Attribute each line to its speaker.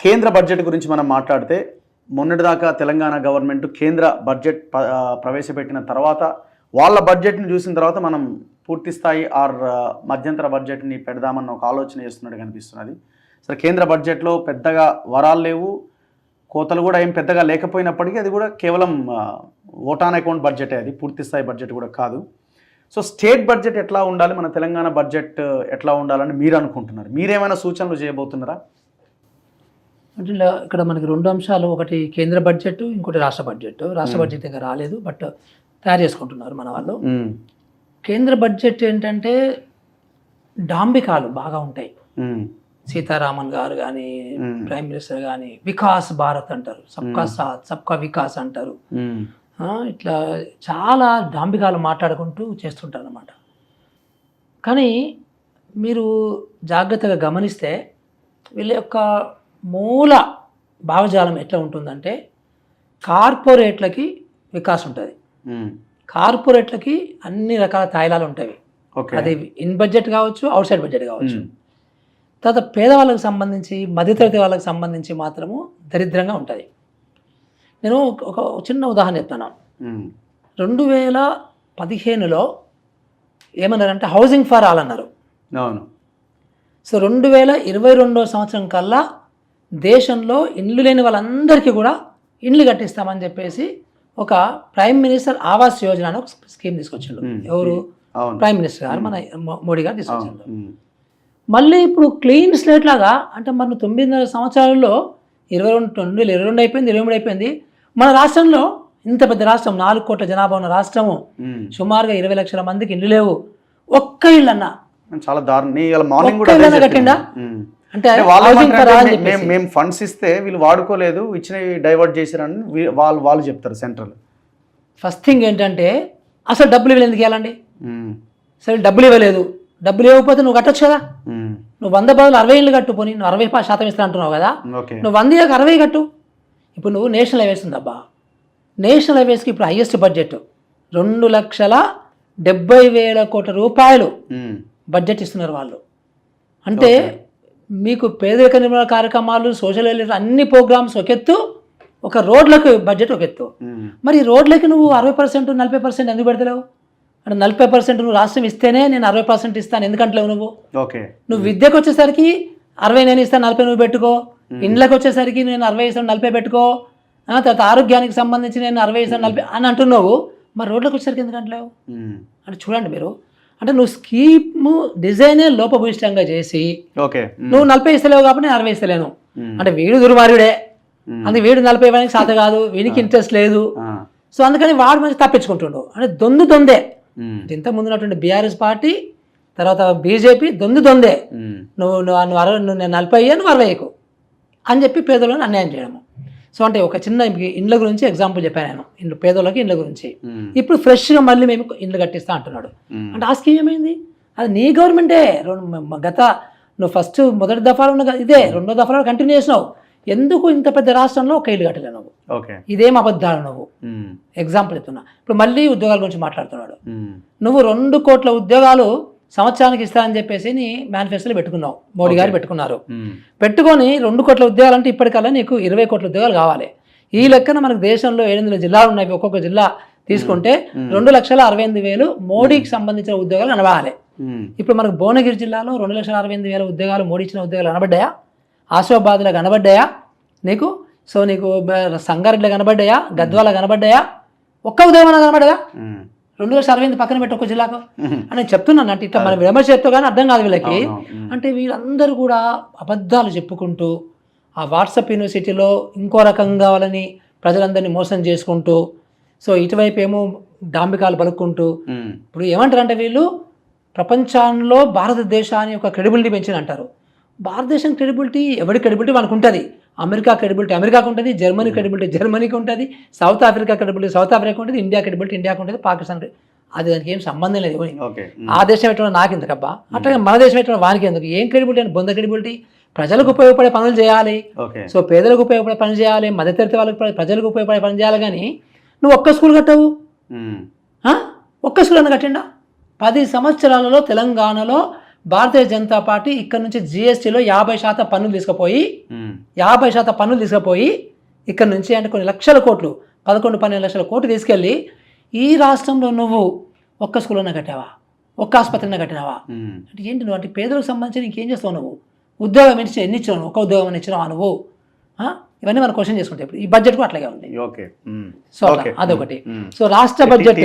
Speaker 1: కేంద్ర బడ్జెట్ గురించి మనం మాట్లాడితే మొన్నటిదాకా తెలంగాణ గవర్నమెంట్ కేంద్ర బడ్జెట్ ప్రవేశపెట్టిన తర్వాత వాళ్ళ బడ్జెట్ని చూసిన తర్వాత మనం పూర్తి స్థాయి మధ్యంతర బడ్జెట్ని పెడదామన్న ఒక ఆలోచన చేస్తున్నట్టు కనిపిస్తున్నది. సరే, కేంద్ర బడ్జెట్లో పెద్దగా వరాలు లేవు, కోతలు కూడా ఏం పెద్దగా లేకపోయినప్పటికీ అది కూడా కేవలం ఓట్ ఆన్ అకౌంట్ బడ్జెటే, అది పూర్తి స్థాయి బడ్జెట్ కూడా కాదు. సో స్టేట్ బడ్జెట్ ఎట్లా ఉండాలి, మన తెలంగాణ బడ్జెట్ ఎట్లా ఉండాలని మీరు అనుకుంటున్నారు? మీరేమైనా సూచనలు చేయబోతున్నారా?
Speaker 2: అంటే ఇక్కడ మనకి రెండు అంశాలు, ఒకటి కేంద్ర బడ్జెట్, ఇంకోటి రాష్ట్ర బడ్జెట్. రాష్ట్ర బడ్జెట్ ఇంకా రాలేదు, బట్ తయారు చేసుకుంటున్నారు మన వాళ్ళు. కేంద్ర బడ్జెట్ ఏంటంటే డాంబికాలు బాగా ఉంటాయి. సీతారామన్ గారు కానీ, ప్రైమ్ మినిస్టర్ కానీ వికాస్ భారత్ అంటారు, సబ్కా సాత్ సబ్కా వికాస్ అంటారు. ఇట్లా చాలా డాంబికాలు మాట్లాడుకుంటూ చేస్తుంటారు అన్నమాట. కానీ మీరు జాగ్రత్తగా గమనిస్తే వీళ్ళ యొక్క మూల భావజాలం ఎట్లా ఉంటుందంటే కార్పొరేట్లకి వికాస్ ఉంటుంది, కార్పొరేట్లకి అన్ని రకాల తాయిలాలు ఉంటాయి. అది ఇన్ బడ్జెట్ కావచ్చు, అవుట్ సైడ్ బడ్జెట్ కావచ్చు. తర్వాత పేదవాళ్ళకి సంబంధించి, మధ్యతరగతి వాళ్ళకి సంబంధించి మాత్రము దరిద్రంగా ఉంటుంది. నేను ఒక చిన్న ఉదాహరణ చెప్తాను. 2015లో ఏమన్నారంటే హౌసింగ్ ఫర్ ఆల్ అన్నారు.
Speaker 1: అవును.
Speaker 2: సో 2022 సంవత్సరం కల్లా దేశంలో ఇండ్లు లేని వాళ్ళందరికీ కూడా ఇండ్లు కట్టిస్తామని చెప్పేసి ఒక ప్రైమ్ మినిస్టర్ ఆవాస్ యోజన అని ఒక స్కీమ్ తీసుకొచ్చిండు. ఎవరు? ప్రైమ్ మినిస్టర్ గారు, మన మోడీ గారు తీసుకొచ్చిండు. మళ్ళీ ఇప్పుడు క్లీన్ స్లేట్ లాగా, అంటే మన 9.5 సంవత్సరాలలో 2022 అయిపోయింది, 23 అయిపోయింది. మన రాష్ట్రంలో ఇంత పెద్ద రాష్ట్రం, 4 కోట్ల జనాభా ఉన్న రాష్ట్రము, సుమారుగా 20 లక్షల మందికి ఇల్లు లేవు. ఒక్క ఇల్లు అన్నా
Speaker 1: చాలా దారుణం
Speaker 2: కట్టిండా? అంటే
Speaker 1: మేము ఫండ్స్ ఇస్తే వీళ్ళు వాడుకోలేదు, ఇచ్చినవి డైవర్ట్ చేశారని వాళ్ళు చెప్తారు సెంట్రల్.
Speaker 2: ఫస్ట్ థింగ్ ఏంటంటే అసలు డబ్బులు ఇవ్వలేదు, ఎందుకు ఇవ్వాలండి? సరే, డబ్బులు ఇవ్వలేదు, డబ్బులు ఇవ్వకపోతే నువ్వు కట్టొచ్చు కదా. నువ్వు 100 బదులు 60 ఇళ్ళు కట్టు, పోనీ నువ్వు 60% ఇస్తా అంటున్నావు కదా, నువ్వు 100 60 కట్టు. ఇప్పుడు నువ్వు నేషనల్ హైవేస్ ఉందబ్బా, నేషనల్ హైవేస్కి ఇప్పుడు హైయెస్ట్ బడ్జెట్ 2,70,000 కోట్ల రూపాయలు బడ్జెట్ ఇస్తున్నారు వాళ్ళు. అంటే మీకు పేదరిక నిర్మూలన కార్యక్రమాలు, సోషల్ వెల్ఫేర్ అన్ని ప్రోగ్రామ్స్ ఒక ఎత్తు, ఒక రోడ్లకు బడ్జెట్ ఒక ఎత్తు. మరి రోడ్లకి నువ్వు 60% 40% ఎందుకు పెడతలేవు? అంటే 40% నువ్వు రాష్ట్రం ఇస్తేనే నేను 60% ఇస్తాను ఎందుకంటలేవు నువ్వు? నువ్వు విద్యకు వచ్చేసరికి 60 నేను ఇస్తాను, 40 నువ్వు పెట్టుకో. ఇండ్లకు వచ్చేసరికి నేను 60 ఇస్తాను, 40 పెట్టుకో. తర్వాత ఆరోగ్యానికి సంబంధించి నేను 60 ఇస్తాను, 40 అని అంటున్నావు. మరి రోడ్లకు వచ్చేసరికి ఎందుకంటలేవు? అంటే చూడండి మీరు, అంటే నువ్వు స్కీమ్ డిజైనే లోపభూయిష్టంగా చేసి నువ్వు 40 ఇస్తలేవు కాబట్టి నేను 60 ఇస్తలేను అంటే వీడు దుర్మార్గుడే, అందుకే వీడు 40 ఇవ్వడానికి సాధ్య కాదు, వీనికి ఇంట్రెస్ట్ లేదు. సో అందుకని వాడు మంచి తప్పించుకుంటుండు. అంటే దొందే. ఇంతకు ముందు ఉన్నటువంటి బీఆర్ఎస్ పార్టీ, తర్వాత బీజేపీ దొందే. నువ్వు నేను 40 నువ్వు 60 అని చెప్పి పేదలను అన్యాయం చేయడము. సో అంటే ఒక చిన్న ఇండ్ల గురించి ఎగ్జాంపుల్ చెప్పాను నేను, పేదోళ్ళకి ఇండ్ల గురించి. ఇప్పుడు ఫ్రెష్గా మళ్ళీ మేము ఇండ్లు కట్టిస్తా అంటున్నాడు. అంటే ఆ స్కీమ్ ఏమైంది? అది నీ గవర్నమెంటే. నువ్వు ఫస్ట్ మొదటి దఫాలో ఉన్న ఇదే, రెండో దఫాలో కంటిన్యూ చేసినావు. ఎందుకు ఇంత పెద్ద రాష్ట్రంలో ఒక ఇల్లు కట్టలేవు నువ్వు? ఇదేం అబద్ధాలు నువ్వు? ఎగ్జాంపుల్ ఇస్తున్నా. ఇప్పుడు మళ్ళీ ఉద్యోగాల గురించి మాట్లాడుతున్నాడు. నువ్వు 2 కోట్ల ఉద్యోగాలు సంవత్సరానికి ఇస్తానని చెప్పేసి నీ మేనిఫెస్టోలో పెట్టుకున్నావు, మోడీ గారు పెట్టుకున్నారు. పెట్టుకొని 2 కోట్ల ఉద్యోగాలు అంటే ఇప్పటికల్లా నీకు 20 కోట్ల ఉద్యోగాలు కావాలి. ఈ లెక్కన మనకు దేశంలో 700 జిల్లాలు ఉన్నాయి. ఒక్కొక్క జిల్లా తీసుకుంటే 2,68,000 మోడీకి సంబంధించిన ఉద్యోగాలు కనబడాలి. ఇప్పుడు మనకు భువనగిరి జిల్లాలో 2,68,000 ఉద్యోగాలు మోడీ ఇచ్చిన ఉద్యోగాలు కనబడ్డాయా? ఆసిఫాబాద్లో కనబడ్డాయా నీకు? సో నీకు సంగారెడ్డిలో కనబడ్డాయా? గద్వాల కనబడ్డాయా? ఒక్క ఉద్యోగం కనబడ్డా? 2,60,000 పక్కన పెట్టి ఒక జిల్లాకు అని నేను చెప్తున్నాను. అంటే ఇట్లా మనం విమర్శ చేస్తూ కానీ అర్థం కాదు వీళ్ళకి. అంటే వీళ్ళందరూ కూడా అబద్ధాలు చెప్పుకుంటూ ఆ వాట్సాప్ యూనివర్సిటీలో ఇంకో రకంగా వాళ్ళని ప్రజలందరినీ మోసం చేసుకుంటూ, సో ఇటువైపు ఏమో డాంబికాలు పలుక్కుంటూ, ఇప్పుడు ఏమంటారంటే వీళ్ళు ప్రపంచంలో భారతదేశాన్ని ఒక క్రెడిబిలిటీ పెంచింది అంటారు. భారతదేశం క్రెడిబిలిటీ ఎవరి క్రెడిబిలిటీ వాళ్ళకు ఉంటుంది. అమెరికా క్రెడిబిలిటీ అమెరికాకు ఉంటుంది, జర్మనీ క్రెడిబిలిటీ జర్మనీకి ఉంటుంది, south Africa credibility south Africa ఉంటుంది, ఇండియా క్రెడిబిలిటీ ఇండియాకు ఉంటుంది, పాకిస్తాన్ అది దానికి ఏం సంబంధం లేదు. ఆ దేశం ఎట్లా నాకు ఎందుకబ్బా, అట్లాగే మన దేశం ఎట్లా వానికి ఎందుకు? ఏం క్రెడిబిలిటీ అని? బొంద క్రెడిబిలిటీ. ప్రజలకు ఉపయోగపడే పనులు చేయాలి, సో పేదలకు ఉపయోగపడే పనులు చేయాలి, మధ్యతరగతి వాళ్ళకి ప్రజలకు ఉపయోగపడే పనులు చేయాలి. కానీ నువ్వు ఒక్క స్కూల్ కట్టవు, ఒక్క స్కూల్ అన్న కట్టిండా? 10 సంవత్సరాలలో తెలంగాణలో భారతీయ జనతా పార్టీ ఇక్కడ నుంచి జిఎస్టీలో 50% పన్నులు తీసుకుపోయి 50% పన్నులు తీసుకుపోయి ఇక్కడ నుంచి అంటే కొన్ని లక్షల కోట్లు 11-12 లక్షల కోట్లు తీసుకెళ్ళి ఈ రాష్ట్రంలో నువ్వు ఒక్క స్కూల్లోనే కట్టావా, ఒక్క ఆసుపత్రిని కట్టినావా అంటే ఏంటి నువ్వు అంటే పేదలకు సంబంధించి ఇంకేం చేస్తావు నువ్వు? ఉద్యోగం ఎన్ని ఇచ్చినావు? ఒక్క ఉద్యోగం ఇచ్చినావా నువ్వు? ఇవన్నీ మనం క్వశ్చన్ చేసుకుంటే ఇప్పుడు ఈ బడ్జెట్ కూడా అట్లాగే ఉంది.
Speaker 1: ఓకే
Speaker 2: సో అదొకటి. సో రాష్ట్ర బడ్జెట్